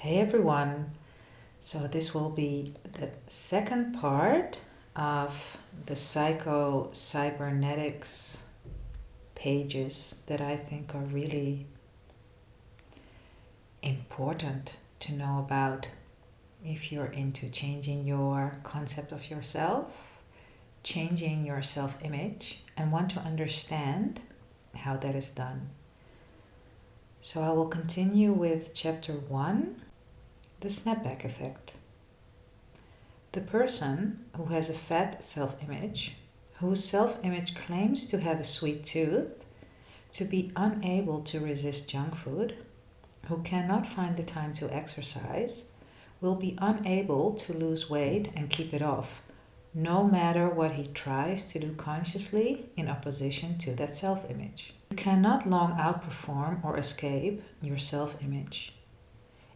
Hey everyone! So this will be the second part of the Cybernetics pages that I think are really important to know about if you're into changing your concept of yourself, changing your self-image, and want to understand how that is done. So I will continue with chapter 1. The Snapback Effect. The person who has a fat self-image, whose self-image claims to have a sweet tooth, to be unable to resist junk food, who cannot find the time to exercise, will be unable to lose weight and keep it off, no matter what he tries to do consciously in opposition to that self-image. You cannot long outperform or escape your self-image.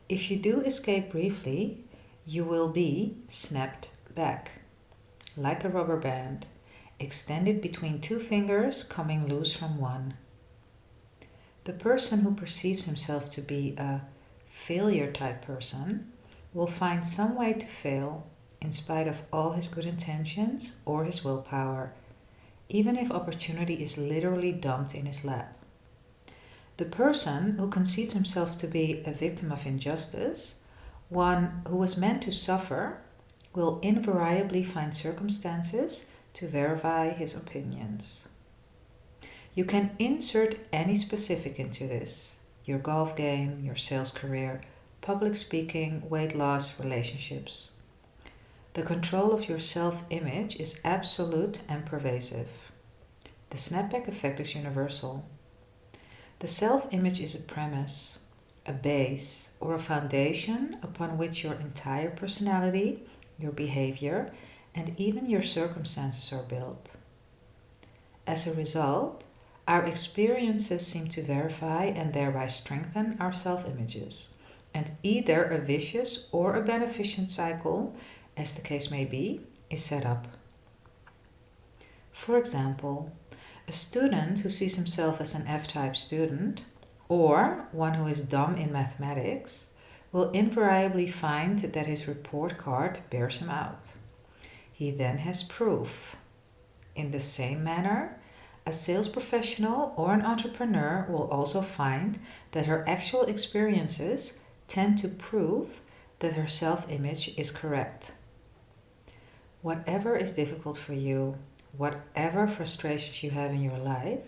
If you do escape briefly, you will be snapped back, like a rubber band, extended between two fingers, coming loose from one. The person who perceives himself to be a failure type person will find some way to fail in spite of all his good intentions or his willpower, even if opportunity is literally dumped in his lap. The person who conceives himself to be a victim of injustice, one who was meant to suffer, will invariably find circumstances to verify his opinions. You can insert any specific into this: your golf game, your sales career, public speaking, weight loss, relationships. The control of your self-image is absolute and pervasive. The snapback effect is universal. The self-image is a premise, a base, or a foundation upon which your entire personality, your behavior, and even your circumstances are built. As a result, our experiences seem to verify and thereby strengthen our self-images, and either a vicious or a beneficent cycle, as the case may be, is set up. For example, a student who sees himself as an F-type student, or one who is dumb in mathematics, will invariably find that his report card bears him out. He then has proof. In the same manner, a sales professional or an entrepreneur will also find that her actual experiences tend to prove that her self-image is correct. Whatever is difficult for you, whatever frustrations you have in your life,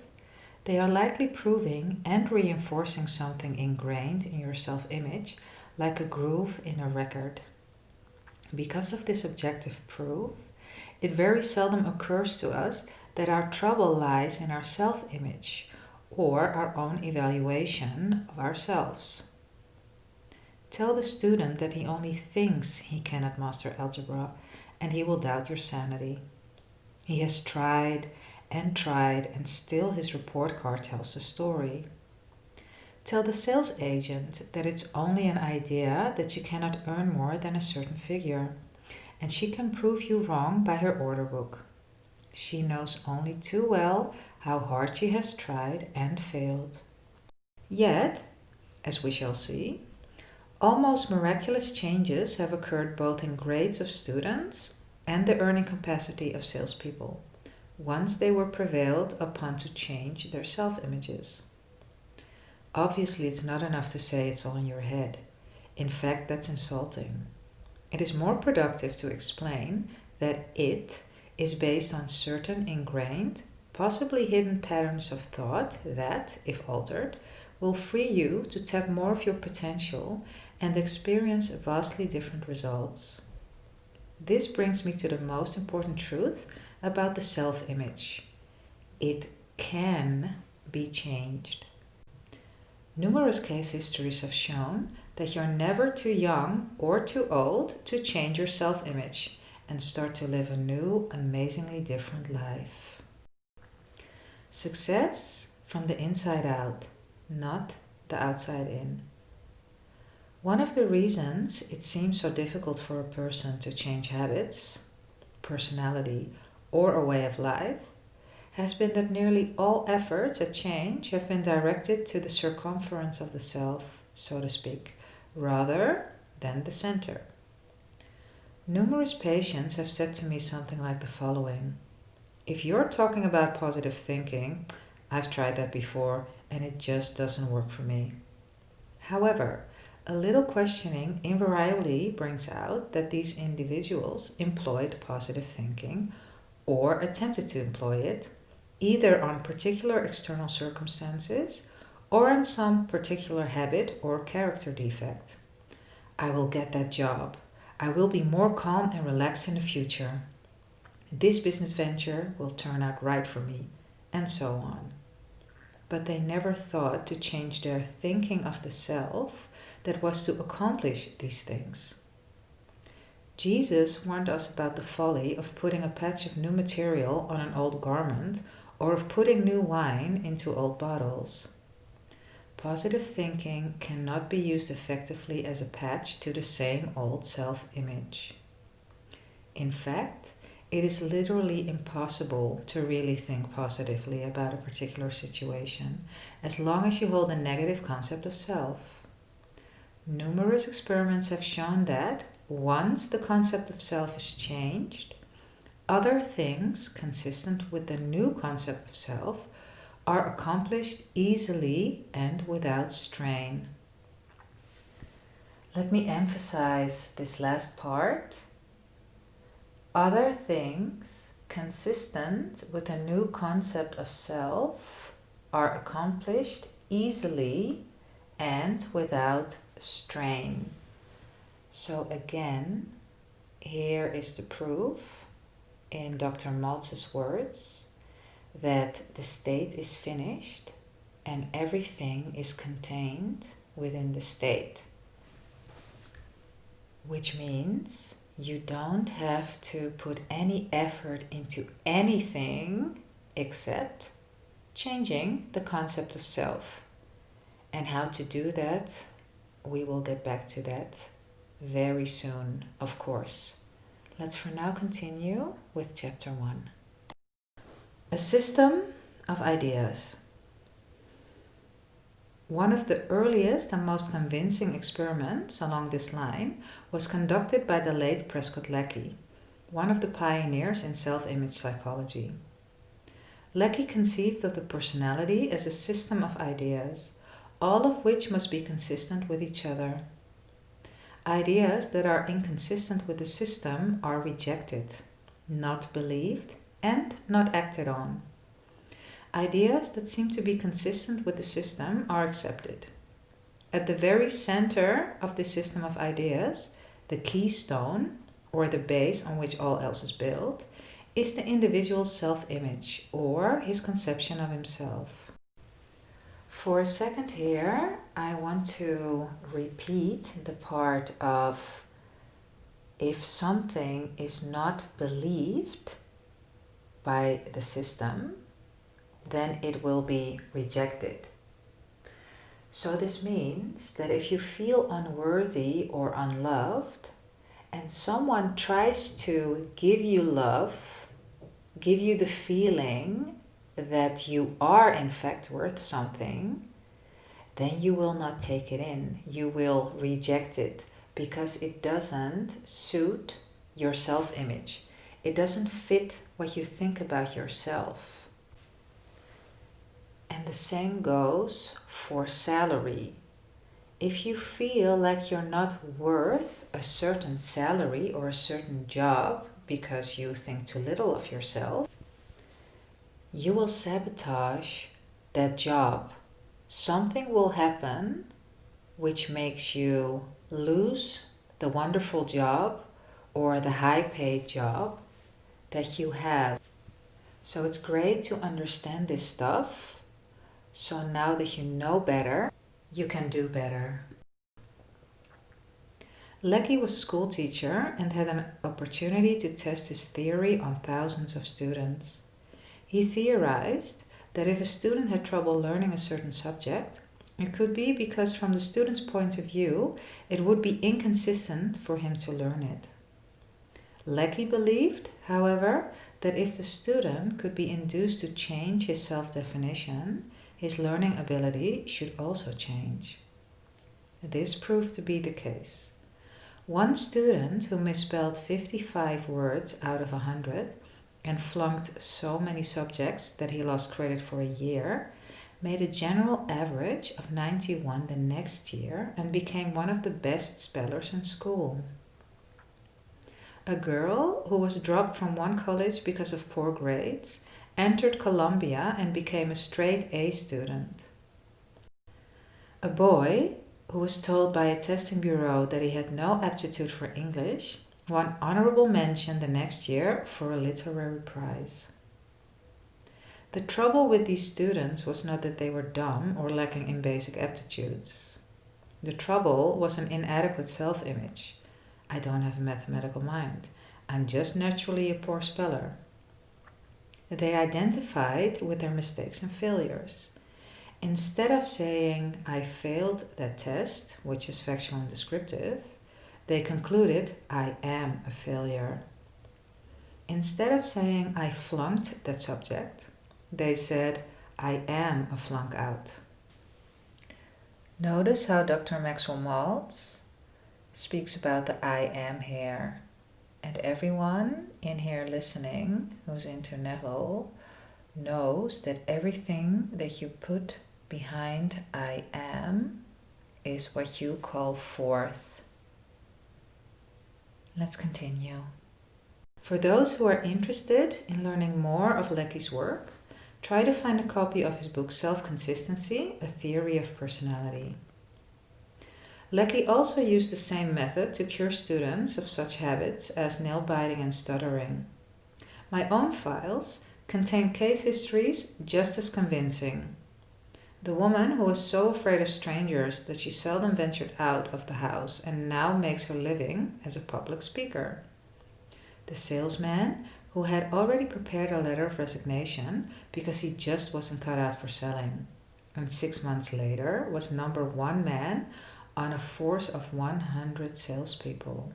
they are likely proving and reinforcing something ingrained in your self-image, like a groove in a record. Because of this objective proof, it very seldom occurs to us that our trouble lies in our self-image or our own evaluation of ourselves. Tell the student that he only thinks he cannot master algebra, and he will doubt your sanity. He has tried, and still his report card tells the story. Tell the sales agent that it's only an idea that you cannot earn more than a certain figure, and she can prove you wrong by her order book. She knows only too well how hard she has tried and failed. Yet, as we shall see, almost miraculous changes have occurred both in grades of students and the earning capacity of salespeople, once they were prevailed upon to change their self-images. Obviously, it's not enough to say it's all in your head. In fact, that's insulting. It is more productive to explain that it is based on certain ingrained, possibly hidden patterns of thought that, if altered, will free you to tap more of your potential and experience vastly different results. This brings me to the most important truth about the self-image. It can be changed. Numerous case histories have shown that you're never too young or too old to change your self-image and start to live a new, amazingly different life. Success from the inside out, not the outside in. One of the reasons it seems so difficult for a person to change habits, personality, or a way of life has been that nearly all efforts at change have been directed to the circumference of the self, so to speak, rather than the center. Numerous patients have said to me something like the following: if you're talking about positive thinking, I've tried that before and it just doesn't work for me. However, a little questioning invariably brings out that these individuals employed positive thinking or attempted to employ it, either on particular external circumstances or on some particular habit or character defect. I will get that job. I will be more calm and relaxed in the future. This business venture will turn out right for me, and so on. But they never thought to change their thinking of the self that was to accomplish these things. Jesus warned us about the folly of putting a patch of new material on an old garment or of putting new wine into old bottles. Positive thinking cannot be used effectively as a patch to the same old self-image. In fact, it is literally impossible to really think positively about a particular situation as long as you hold a negative concept of self. Numerous experiments have shown that once the concept of self is changed, other things consistent with the new concept of self are accomplished easily and without strain. Let me emphasize this last part. Other things consistent with a new concept of self are accomplished easily and without strain. So again, here is the proof in Dr. Maltz's words that the state is finished and everything is contained within the state. Which means you don't have to put any effort into anything except changing the concept of self. And how to do that, we will get back to that very soon, of course. Let's for now continue with chapter 1. A system of ideas. One of the earliest and most convincing experiments along this line was conducted by the late Prescott Leckey, one of the pioneers in self-image psychology. Leckey conceived of the personality as a system of ideas, all of which must be consistent with each other. Ideas that are inconsistent with the system are rejected, not believed, and not acted on. Ideas that seem to be consistent with the system are accepted. At the very center of this system of ideas, the keystone, or the base on which all else is built, is the individual's self-image, or his conception of himself. For a second here, I want to repeat the part of if something is not believed by the system, then it will be rejected. So this means that if you feel unworthy or unloved, and someone tries to give you love, give you the feeling that you are in fact worth something, then you will not take it in. You will reject it because it doesn't suit your self-image. It doesn't fit what you think about yourself. And the same goes for salary. If you feel like you're not worth a certain salary or a certain job because you think too little of yourself, you will sabotage that job. Something will happen which makes you lose the wonderful job or the high-paid job that you have. So it's great to understand this stuff. So now that you know better, you can do better. Leckey was a school teacher and had an opportunity to test his theory on thousands of students. He theorized that if a student had trouble learning a certain subject, it could be because from the student's point of view, it would be inconsistent for him to learn it. Leckey believed, however, that if the student could be induced to change his self-definition, his learning ability should also change. This proved to be the case. One student who misspelled 55 words out of 100 and flunked so many subjects that he lost credit for a year made a general average of 91 the next year and became one of the best spellers in school. A girl who was dropped from one college because of poor grades entered Columbia and became a straight A student. A boy who was told by a testing bureau that he had no aptitude for English won honorable mention the next year for a literary prize. The trouble with these students was not that they were dumb or lacking in basic aptitudes. The trouble was an inadequate self-image. I don't have a mathematical mind. I'm just naturally a poor speller. They identified with their mistakes and failures. Instead of saying, I failed that test, which is factual and descriptive, they concluded, I am a failure. Instead of saying, I flunked that subject, they said, I am a flunk out. Notice how Dr. Maxwell Maltz speaks about the I am here. And everyone in here listening who's into Neville knows that everything that you put behind I am is what you call forth. Let's continue. For those who are interested in learning more of Lecky's work, try to find a copy of his book Selfconsistency, A Theory of Personality. Lecky also used the same method to cure students of such habits as nail biting and stuttering. My own files contain case histories just as convincing. The woman who was so afraid of strangers that she seldom ventured out of the house and now makes her living as a public speaker. The salesman who had already prepared a letter of resignation because he just wasn't cut out for selling, and 6 months later was number one man on a force of 100 salespeople.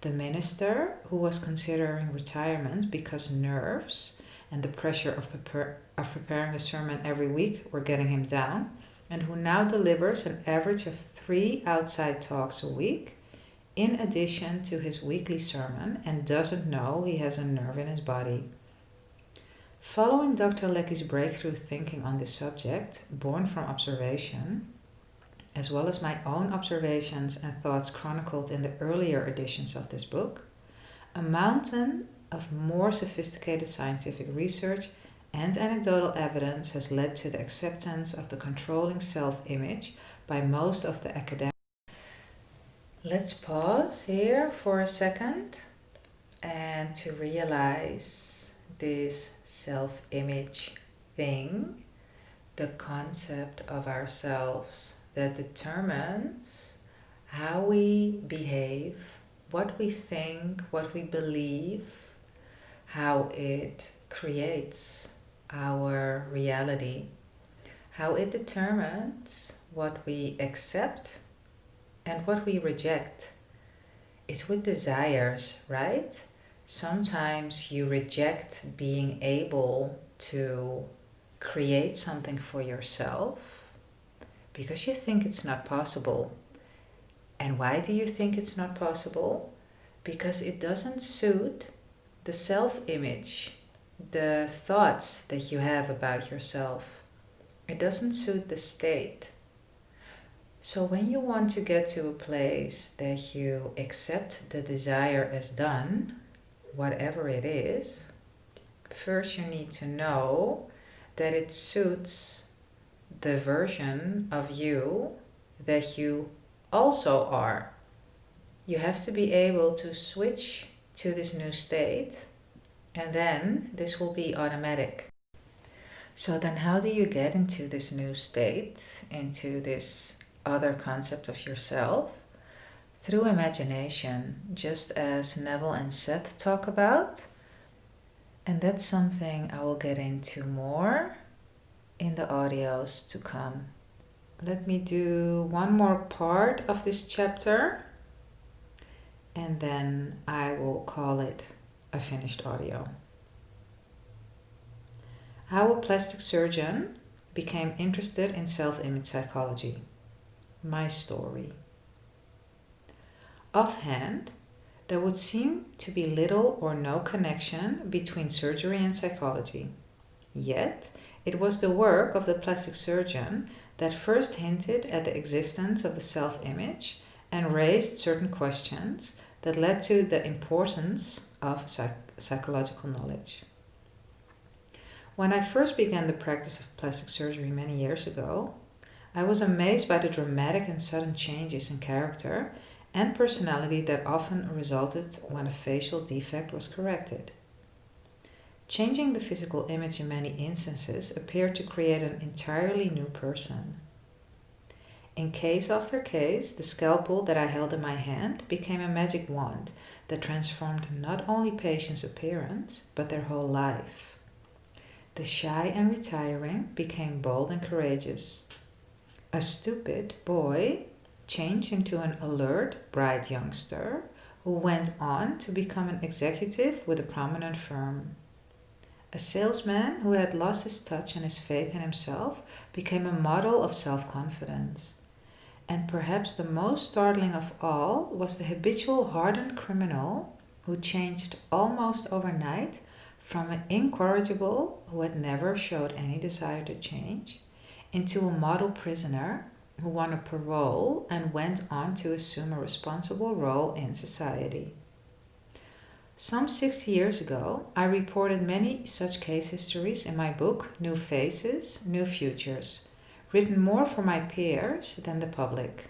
The minister who was considering retirement because nerves and the pressure of preparing a sermon every week were getting him down, and who now delivers an average of 3 outside talks a week, in addition to his weekly sermon, and doesn't know he has a nerve in his body. Following Dr. Lecky's breakthrough thinking on this subject, born from observation, as well as my own observations and thoughts chronicled in the earlier editions of this book, a mountain of more sophisticated scientific research and anecdotal evidence has led to the acceptance of the controlling self-image by most of the academic. Let's pause here for a second and to realize this self-image thing, the concept of ourselves that determines how we behave, what we think, what we believe, how it creates our reality, how it determines what we accept and what we reject. It's with desires, right? Sometimes you reject being able to create something for yourself because you think it's not possible. And why do you think it's not possible? Because it doesn't suit the self-image, the thoughts that you have about yourself. It doesn't suit the state. So when you want to get to a place that you accept the desire as done, whatever it is, first you need to know that it suits the version of you that you also are. You have to be able to switch to this new state, and then this will be automatic. So then how do you get into this new state, into this other concept of yourself? Through imagination, just as Neville and Seth talk about. And that's something I will get into more in the audios to come. Let me do one more part of this chapter, and then I will call it a finished audio. How a plastic surgeon became interested in self-image psychology. my story. Offhand, there would seem to be little or no connection between surgery and psychology. Yet, it was the work of the plastic surgeon that first hinted at the existence of the self-image and raised certain questions that led to the importance of psychological knowledge. When I first began the practice of plastic surgery many years ago, I was amazed by the dramatic and sudden changes in character and personality that often resulted when a facial defect was corrected. Changing the physical image in many instances appeared to create an entirely new person. In case after case, the scalpel that I held in my hand became a magic wand that transformed not only patients' appearance, but their whole life. The shy and retiring became bold and courageous. A stupid boy changed into an alert, bright youngster who went on to become an executive with a prominent firm. A salesman who had lost his touch and his faith in himself became a model of self-confidence. And perhaps the most startling of all was the habitual hardened criminal who changed almost overnight from an incorrigible who had never showed any desire to change into a model prisoner who won a parole and went on to assume a responsible role in society. Some 60 years ago, I reported many such case histories in my book New Faces, New Futures, written more for my peers than the public.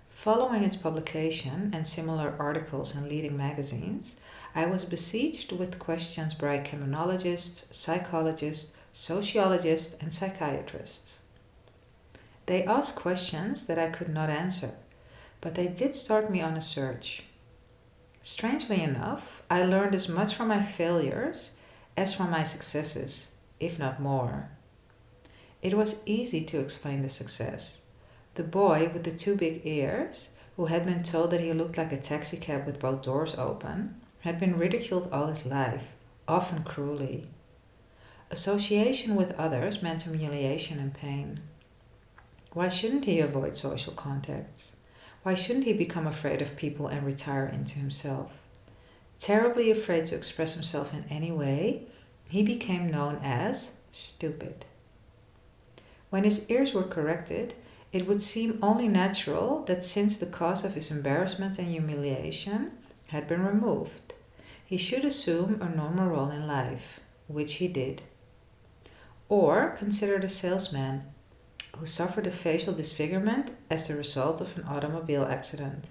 Following its publication and similar articles in leading magazines, I was besieged with questions by criminologists, psychologists, sociologists, and psychiatrists. They asked questions that I could not answer, but they did start me on a search. Strangely enough, I learned as much from my failures as from my successes, if not more. It was easy to explain the success. The boy with the two big ears, who had been told that he looked like a taxicab with both doors open, had been ridiculed all his life, often cruelly. Association with others meant humiliation and pain. Why shouldn't he avoid social contacts? Why shouldn't he become afraid of people and retire into himself? Terribly afraid to express himself in any way, he became known as stupid. When his ears were corrected, it would seem only natural that since the cause of his embarrassment and humiliation had been removed, he should assume a normal role in life, which he did. Or consider the salesman who suffered a facial disfigurement as the result of an automobile accident.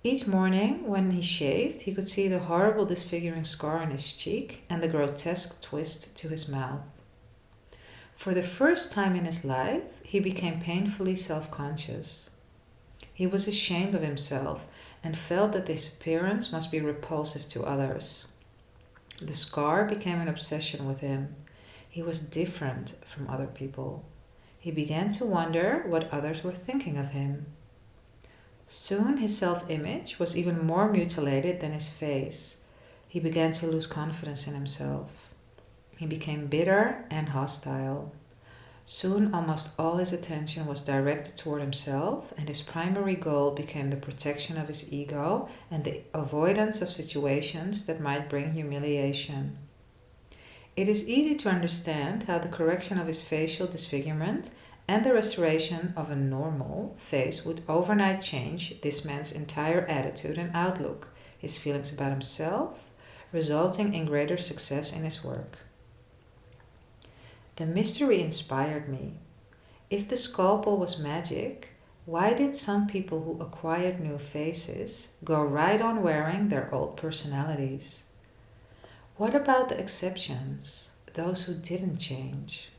Each morning, when he shaved, he could see the horrible disfiguring scar on his cheek and the grotesque twist to his mouth. For the first time in his life, he became painfully self-conscious. He was ashamed of himself and felt that his appearance must be repulsive to others. The scar became an obsession with him. He was different from other people. He began to wonder what others were thinking of him. Soon his self-image was even more mutilated than his face. He began to lose confidence in himself. He became bitter and hostile. Soon almost all his attention was directed toward himself, and his primary goal became the protection of his ego and the avoidance of situations that might bring humiliation. It is easy to understand how the correction of his facial disfigurement and the restoration of a normal face would overnight change this man's entire attitude and outlook, his feelings about himself, resulting in greater success in his work. The mystery inspired me. If the scalpel was magic, why did some people who acquired new faces go right on wearing their old personalities? What about the exceptions, those who didn't change?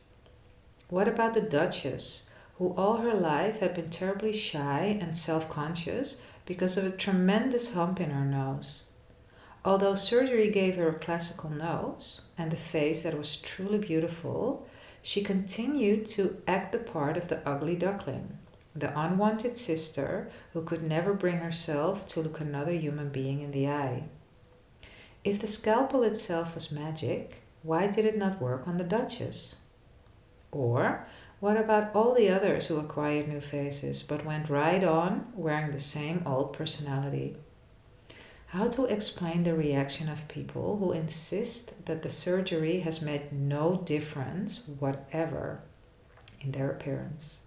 What about the Duchess, who all her life had been terribly shy and self-conscious because of a tremendous hump in her nose? Although surgery gave her a classical nose and a face that was truly beautiful, she continued to act the part of the ugly duckling, the unwanted sister who could never bring herself to look another human being in the eye. If the scalpel itself was magic, why did it not work on the Duchess? Or What about all the others who acquired new faces but went right on wearing the same old personality? How to explain the reaction of people who insist that the surgery has made no difference whatever in their appearance?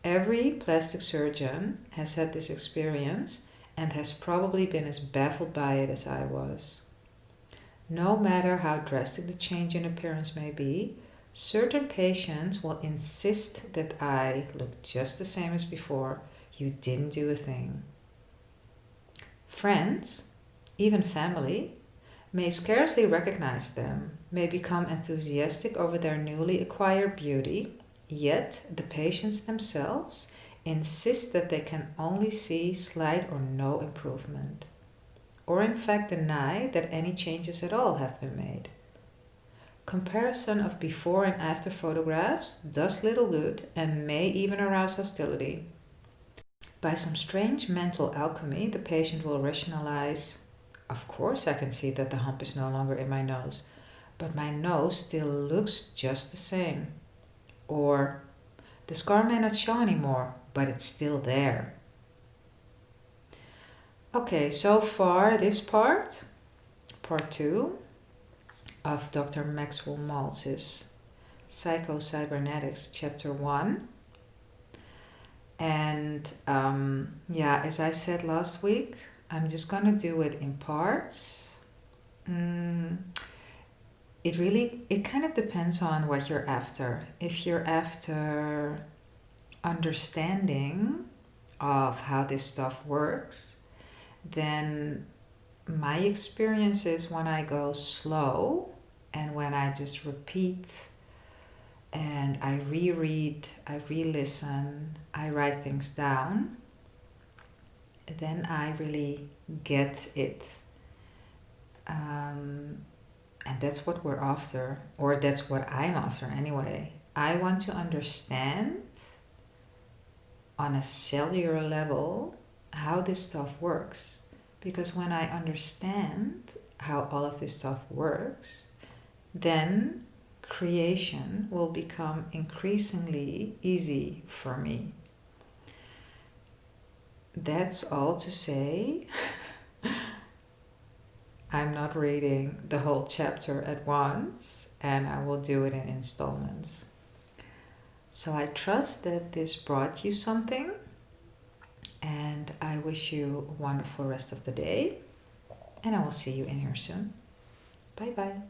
Every plastic surgeon has had this experience and has probably been as baffled by it as I was. No matter how drastic the change in appearance may be, certain patients will insist that I look just the same as before. You didn't do a thing. Friends, even family, may scarcely recognize them, may become enthusiastic over their newly acquired beauty, yet the patients themselves insist that they can only see slight or no improvement, or in fact deny that any changes at all have been made. Comparison of before and after photographs does little good and may even arouse hostility. By some strange mental alchemy, the patient will rationalize, of course I can see that the hump is no longer in my nose, but my nose still looks just the same. Or, the scar may not show anymore, but it's still there. Okay, so far this part 2 of Dr. Maxwell Maltz's Cybernetics, Chapter 1. And as I said last week, I'm just going to do it in parts. It kind of depends on what you're after. If you're after understanding of how this stuff works, then my experience is when I go slow and when I just repeat and I reread, I re-listen, I write things down, then I really get it. And that's what we're after, or that's what I'm after anyway. I want to understand on a cellular level how this stuff works. Because when I understand how all of this stuff works, then creation will become increasingly easy for me. That's all to say. I'm not reading the whole chapter at once, and I will do it in installments. So I trust that this brought you something, and I wish you a wonderful rest of the day, and I will see you in here soon. Bye bye.